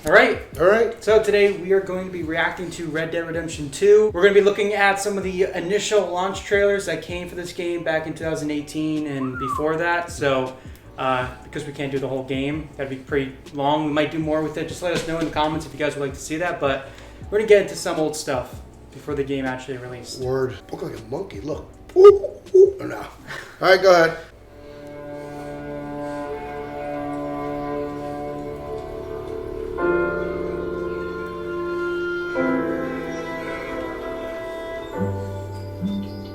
Alright. Alright. So today we are going to be reacting to Red Dead Redemption 2. We're going to be looking at some of the initial launch trailers that came for this game back in 2018 and before that. So, because we can't do the whole game, that'd be pretty long. We might do more with it. Just let us know in the comments if you guys would like to see that. But we're going to get into some old stuff before the game actually released. Word. Look like a monkey. Look. Ooh, ooh. No. Alright, go ahead.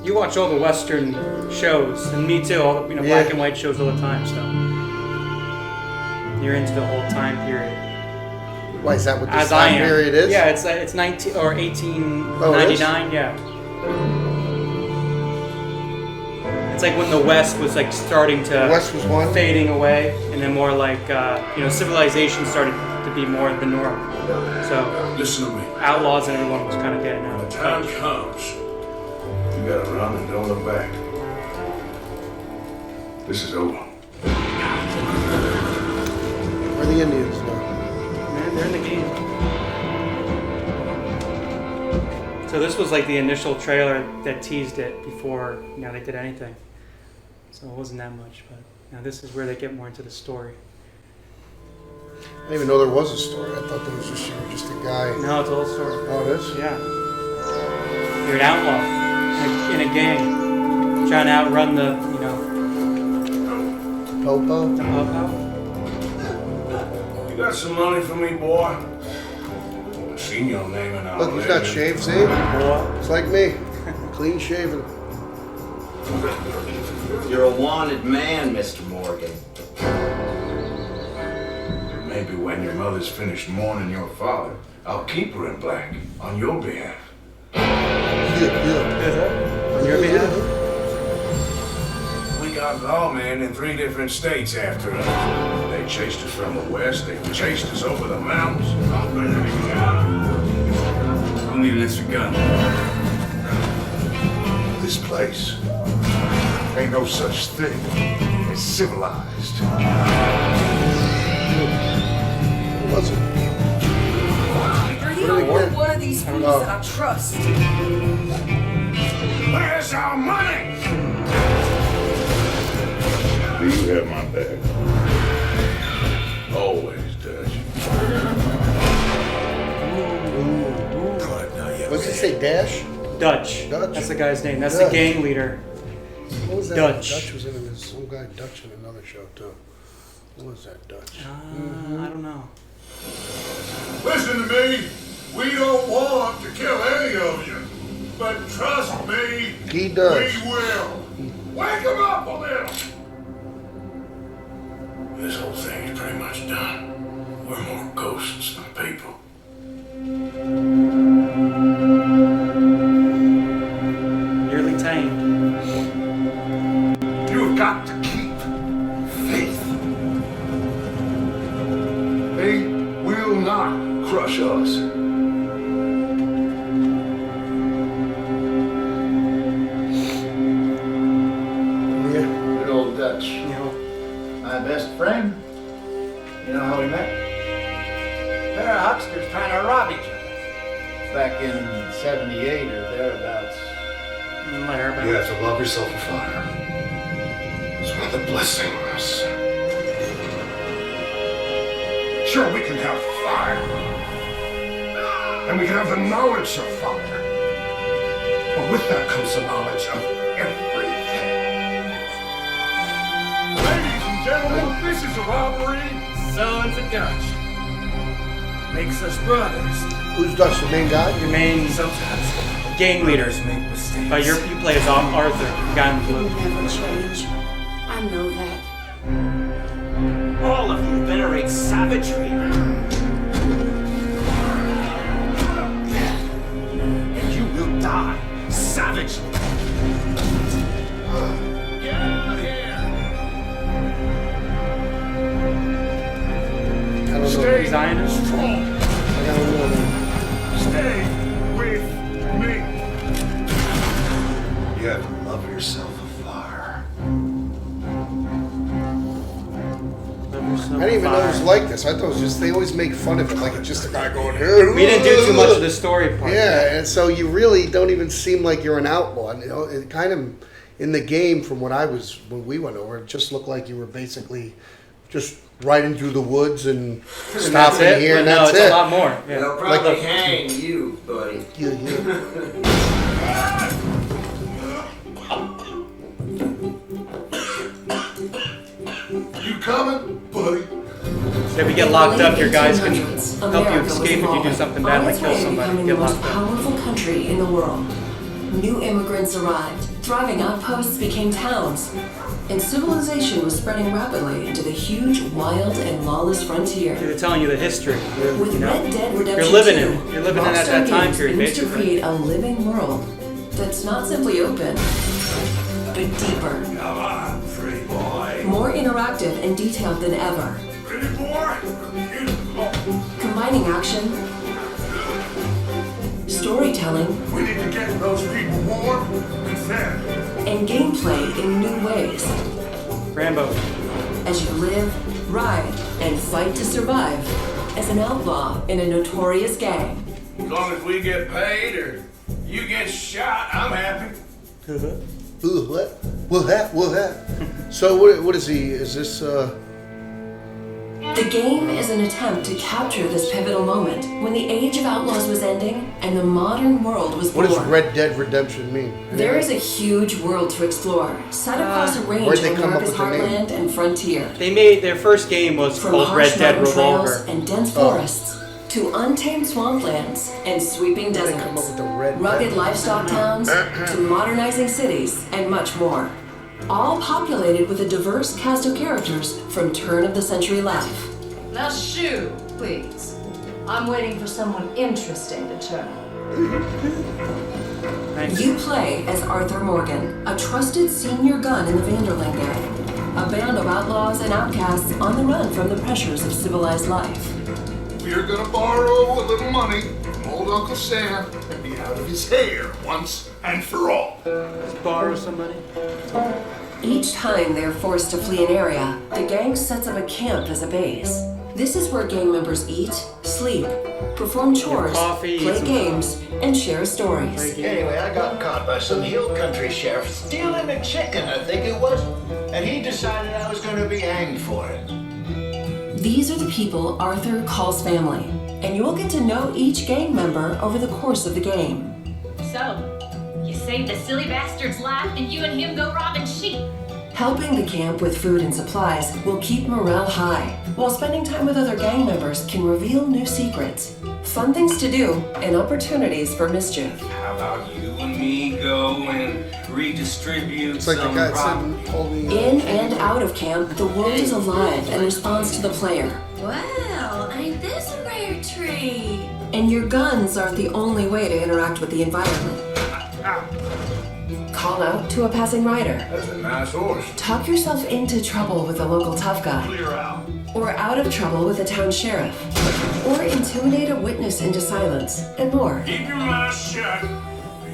You watch all the Western shows, and me too, all the black and white shows all the time, so you're into the whole time period. Why, is that what this time period is? Yeah, it's 19 or 1899. Yeah, it's like when the West was like starting to fading away, and then more like civilization started to be more the norm. So listen to me. Outlaws and everyone was kind of getting out. When the time comes, you gotta run and don't look back. This is over. Where are the Indians now? Man, they're in the game. So this was like the initial trailer that teased it before they did anything. So it wasn't that much, but now this is where they get more into the story. I didn't even know there was a story. I thought there was just a guy. No, it's a whole story. Oh, it is? Yeah. You're an outlaw in a gang, trying to outrun the Popo? The Popo. You got some money for me, boy? I've seen your name in our Look, he's not shaved, see? Boy. It's like me. Clean shaven. You're a wanted man, Mr. Morgan. Maybe when your mother's finished mourning your father, I'll keep her in black on your behalf. Yeah. On your behalf? We got lawmen in 3 different states after us. They chased us from the west, they chased us over the mountains. We'll need an extra gun. This place ain't no such thing as civilized. What's it? You're the only one of these fools that I trust. Where's our money? Do you have my back? Always, Dutch. What's it say, Dash? Dutch. Dutch? That's the guy's name. That's Dutch. the gang leader. What was that? Dutch. Dutch was in it. Some guy Dutch in another show, too. What was that, Dutch? I don't know. Listen to me. We don't want to kill any of you. But trust me, He does. we will. Wake him up a little. This whole thing is pretty much done. We're more ghosts than people. Nearly tamed. You've got to keep faith. They will not crush us. Good old Dutch. My best friend. You know how we met? A pair of hucksters trying to rob each other. Back in 78 or thereabouts. I heard about You have to love yourself a fire. It's one of the blessings. Sure, we can have fire. And we can have the knowledge of fire. But with that comes the knowledge of everything. Ladies and gentlemen, this is a robbery. Sons of Dutch. Makes us brothers. Who's Dutch, the main guy? your main Sometimes gang leaders. make mistakes. But you play as Arthur, the guy in You'll blue. never change. I know that. All of you venerate savagery. And you will die savagely. Get out of here! I don't know. Stay Zionist? strong. I don't know. Stay with me. You have to love yourself a fire. Love yourself. I didn't even know it was like this. I thought it was just, they always make fun of it like it's just a guy going, hey, We didn't do too much of the story part. Yeah, and so you really don't even seem like you're an outlaw. You know, it kind of, in the game from when we went over, it just looked like you were basically just riding through the woods and stopping That's it? here, But and no, that's it's it. a lot more. Yeah. They'll probably Like- hang you, buddy. You coming, buddy? So if you get locked up, your guys can help you America was escape if you do evolving, something bad, on like its kill way to somebody, becoming get the most locked up. powerful country in the world. New immigrants arrived, thriving outposts became towns, and civilization was spreading rapidly into the huge, wild, and lawless frontier. They're telling you the history. With You know? Red Dead Redemption You're living 2, in it. You're living in at Rockstar that time Games period, aims to basically. create a living world that's not simply open, but deeper, Come on, pretty boy. more interactive and detailed than ever, Pretty boy? combining action, storytelling, We need to get those people warm and fed. and gameplay in new ways. Rambo. As you live, ride, and fight to survive as an outlaw in a notorious gang. As long as we get paid or you get shot, I'm happy. Ooh, what? What? So what is he? Is this? The game is an attempt to capture this pivotal moment when the age of outlaws was ending and the modern world was What born. does Red Dead Redemption mean? There is a huge world to explore, set across a range Where'd of they come up America's with the name? heartland and frontier. They made their first game was From called harsh Red Dead mountain trails Revolver. and dense forests to untamed swamplands and sweeping Where'd they come up deserts, with the Red rugged Dead? livestock towns to modernizing cities and much more. All populated with a diverse cast of characters from turn-of-the-century life. Now shoo, please. I'm waiting for someone interesting to turn. Nice. You play as Arthur Morgan, a trusted senior gun in the Vanderlyn Gang, a band of outlaws and outcasts on the run from the pressures of civilized life. We're gonna borrow a little money from old Uncle Sam and be out of his hair once and for all. Borrow some money. Each time they're forced to flee an area, the gang sets up a camp as a base. This is where gang members eat, sleep, perform chores, coffee, eat play some games, and share stories. Anyway, I got caught by some hill country sheriff stealing a chicken, I think it was, and he decided I was going to be hanged for it. These are the people Arthur calls family, and you'll get to know each gang member over the course of the game. So, you saved the silly bastard's life and you and him go robbing sheep. Helping the camp with food and supplies will keep morale high, while spending time with other gang members can reveal new secrets, fun things to do, and opportunities for mischief. How about you and me go and redistribute It's like the some guy property? sitting holding. In and out of camp, the world is alive and responds to the player. Well, ain't this a rare treat? And your guns aren't the only way to interact with the environment. Call out to a passing rider. That's a nice horse. Talk yourself into trouble with a local tough guy. Clear out. Or out of trouble with a town sheriff. Or intimidate a witness into silence, and more. Keep your mouth shut.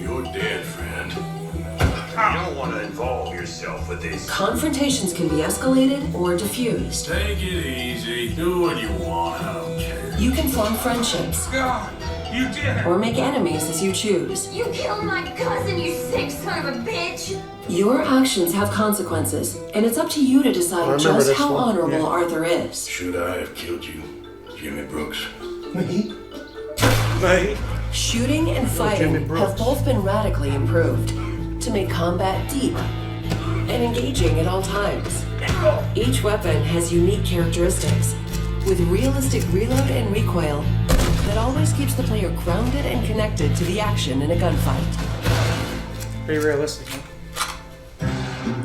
You're dead, friend. You don't want to involve yourself with this. Confrontations can be escalated or diffused. Take it easy. Do what you want. I don't care. You can form friendships God, you did it. or make enemies as you choose. You killed my cousin, you sick son of a bitch! Your actions have consequences, and it's up to you to I decide remember just this how one. honorable Arthur is. Should I have killed you, Jimmy Brooks? Right. Shooting and fighting Jimmy Brooks. have both been radically improved to make combat deep and engaging at all times. Each weapon has unique characteristics, with realistic reload and recoil that always keeps the player grounded and connected to the action in a gunfight. Pretty realistic, huh?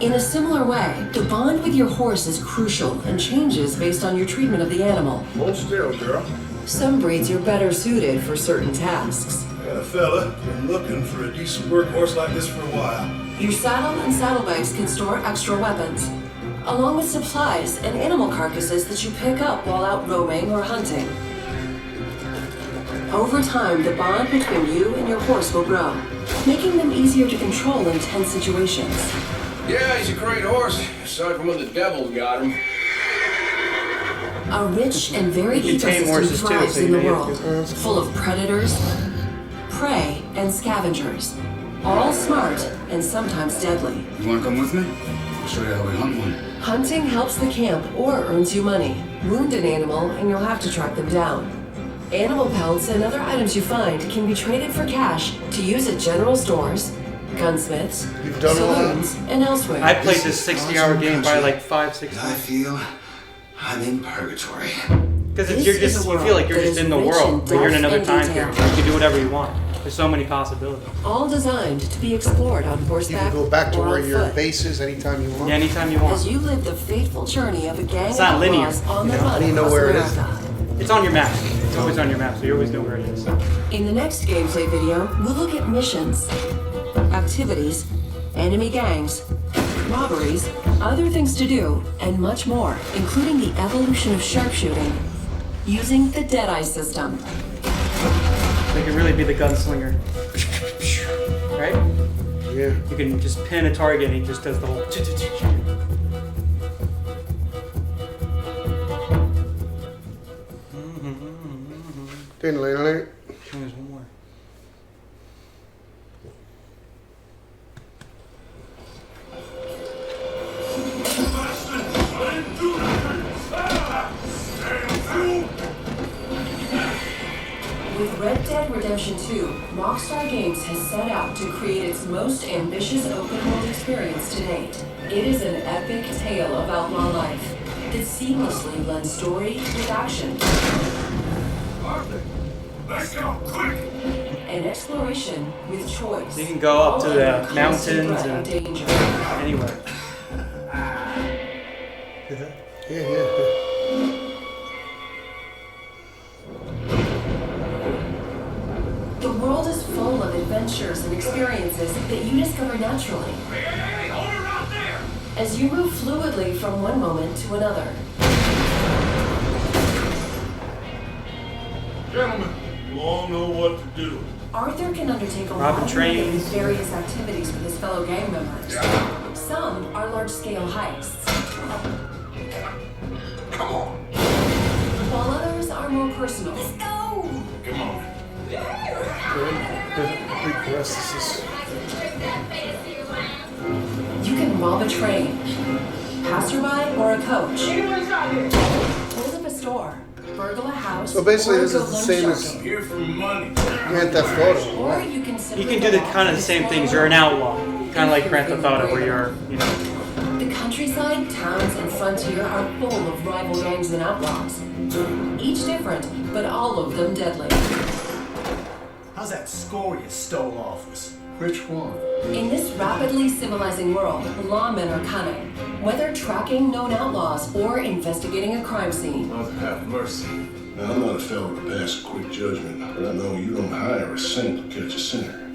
In a similar way, the bond with your horse is crucial and changes based on your treatment of the animal. Hold still, girl. Some breeds are better suited for certain tasks. I got a fella been looking for a decent workhorse like this for a while. Your saddle and saddlebags can store extra weapons, along with supplies and animal carcasses that you pick up while out roaming or hunting. Over time, the bond between you and your horse will grow, making them easier to control in tense situations. Yeah, he's a great horse, aside from when the devil got him. A rich and varied You can tame ecosystem horses too, thrives so in you the may- world, full of predators, prey, and scavengers. All smart and sometimes deadly. You wanna come with me? I'll show you how we hunt one. Hunting helps the camp or earns you money. Wound an animal and you'll have to track them down. Animal pelts and other items you find can be traded for cash to use at general stores, gunsmiths, You've done all that? saloons, and elsewhere. I played this 60-hour game by like 5-6 I times. feel I'm in purgatory. Because This you're is just a you feel like you're world just that in the is rich world, in but you're in depth another and time detail. period. You can do whatever you want. There's so many possibilities. All designed to be explored on You horseback can go back to or where on your foot. base is anytime you want. Yeah, anytime you want. As you live the fateful journey of a gang It's of not linear, outlaws on the you know? run How do you know across where it is? America. It's on your map. It's always on your map, so you always know where it is. In the next gameplay video, we'll look at missions, activities, enemy gangs, robberies, other things to do, and much more, including the evolution of sharpshooting using the Deadeye system. They can really be the gunslinger. Right? Yeah. You can just pin a target and he just does the whole. Ding-a-ling-a-ling. There's one more. With Red Dead Redemption 2, Rockstar Games has set out to create its most ambitious open-world experience to date. It is an epic tale of outlaw life that seamlessly blends story with action Let's go, quick! and exploration with choice. You can go up to all the under constant mountains threat of and- danger. Anywhere. Yeah. The world is full of adventures and experiences that you discover naturally Hey, hold her out there! as you move fluidly from one moment to another. Gentlemen, you all know what to do. Arthur can undertake a Robbing wide trains. array of various activities with his fellow gang members. Some are large-scale heists, Come on, while others are more personal. Let's go! come on. You can rob a train, passerby, or a coach. Hold up a store, burgle a house. So basically or this go is the loan same as sharking. Here for money. Grand Theft Auto. Or you can simply You can do the kind of the same things. You're an outlaw, kind of like Grand Theft Auto, where you're, you know. The countryside, towns, and frontier are full of rival gangs and outlaws. Each different, but all of them deadly. How's that score you stole off us? Which one? In this rapidly civilizing world, lawmen are cunning. Whether tracking known outlaws or investigating a crime scene, Mother have mercy. Now, I'm not a fellow to pass a quick judgment, but I know you don't hire a saint to catch a sinner.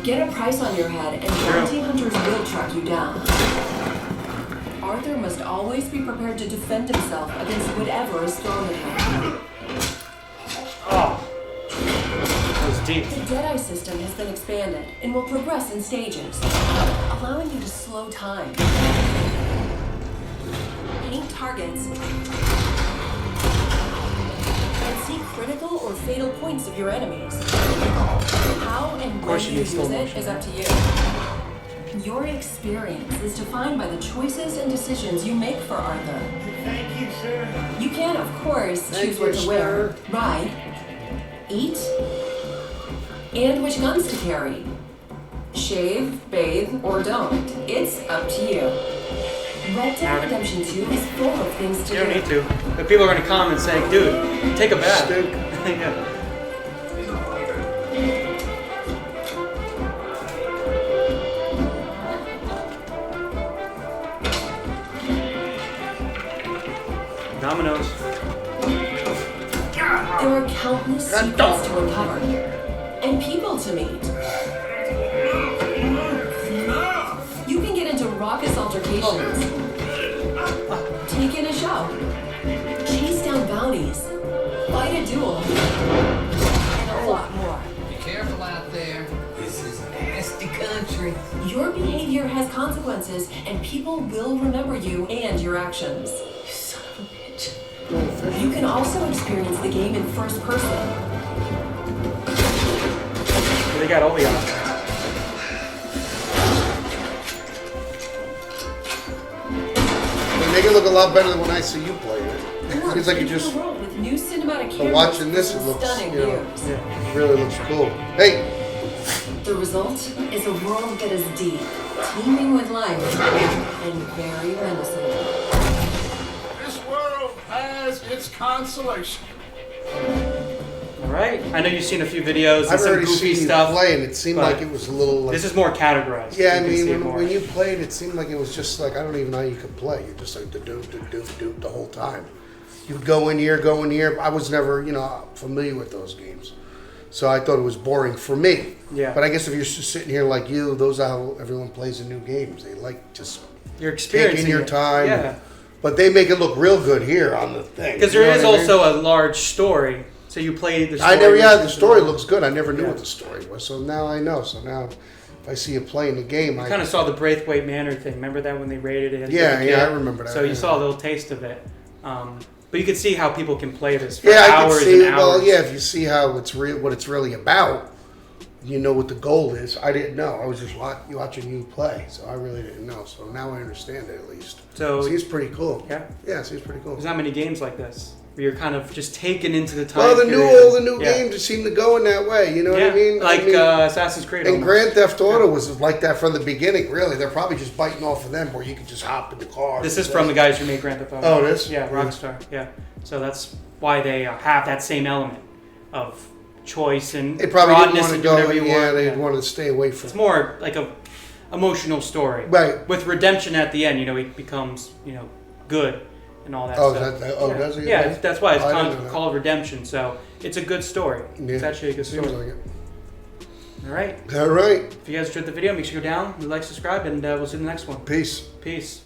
get a price on your head and bounty hunters will track you down. Arthur must always be prepared to defend himself against whatever is thrown at him. Oh. That was deep. The Deadeye system has been expanded and will progress in stages, allowing you to slow time, paint targets, and see critical or fatal points of your enemies. How and when you use it is up to you. Your experience is defined by the choices and decisions you make for Arthur. Thank you, sir. You can, of course, choose what to wear, ride, eat, and which guns to carry. Shave, bathe, or don't. It's up to you. Red Dead Redemption 2 is full of things to do. You don't need to. But people are going to comment saying, dude, take a bath. Yeah. Dominoes. There are countless secrets to uncover and people to meet. You can get into raucous altercations, take in a show, chase down bounties, fight a duel, and a lot more. Be careful out there. This is nasty country. Your behavior has consequences, and people will remember you and your actions. Son of a bitch. official. You can also experience the game in first person. They got all the options. They make it look a lot better than when I see you play it. Or Seems like you into just. the world with new cinematic But cameras watching this, it and looks, stunning you know, views. it really looks cool. Hey, The result is a world that is deep, teeming with life, and very menacing. This world has its consolation. All right. I know you've seen a few videos and I've some already goofy seen you stuff. play, and it seemed but like it was a little. Like, this is more categorized. yeah, I You can see it mean, more. when you played, it seemed like it was just like I don't even know how you could play. You're just like do the whole time. You would go in here. I was never, familiar with those games, so I thought it was boring for me. Yeah. But I guess if you're just sitting here like you, those are how everyone plays in new games. They like just You're experiencing taking your it. time. Yeah. But they make it look real good here on the thing. Because You there know is what I mean? also a large story. So you play the story. The story looks good. I never knew Yeah. what the story was, so now I know. So now, if I see you playing the game, I kind of saw the Braithwaite Manor thing. Remember that when they raided it? Yeah, I remember that. So you yeah. saw a little taste of it. But you could see how people can play this for Yeah, I hours can see. and hours. Well, yeah, if you see how it's what it's really about, you know what the goal is. I didn't know. I was just watching you play, so I really didn't know. So now I understand it at least. So it seems pretty cool. Yeah, yeah, it seems pretty cool. There's not many games like this where you're kind of just taken into the time. Well, the period. new games just seem to go in that way. You know what I mean? Like I mean, Assassin's Creed. And almost. Grand Theft Auto was like that from the beginning. Really, they're probably just biting off of them, where you could just hop in the car. This is from the guys who made Grand Theft Auto. Oh, it is? Yeah, Rockstar. Yeah, so that's why they have that same element of choice and They probably didn't broadness want to and do go. whatever you Yeah, want. they wanted to stay away from. It's more like a emotional story, Right? With redemption at the end. He becomes good and all that Oh, stuff. does he? Yeah, that's why it's I didn't know that. called Redemption. So it's a good story. Yeah, It's actually a good story. seems like it. All right. All right. If you guys enjoyed the video, make sure you go down, like, subscribe, and we'll see you in the next one. Peace. Peace.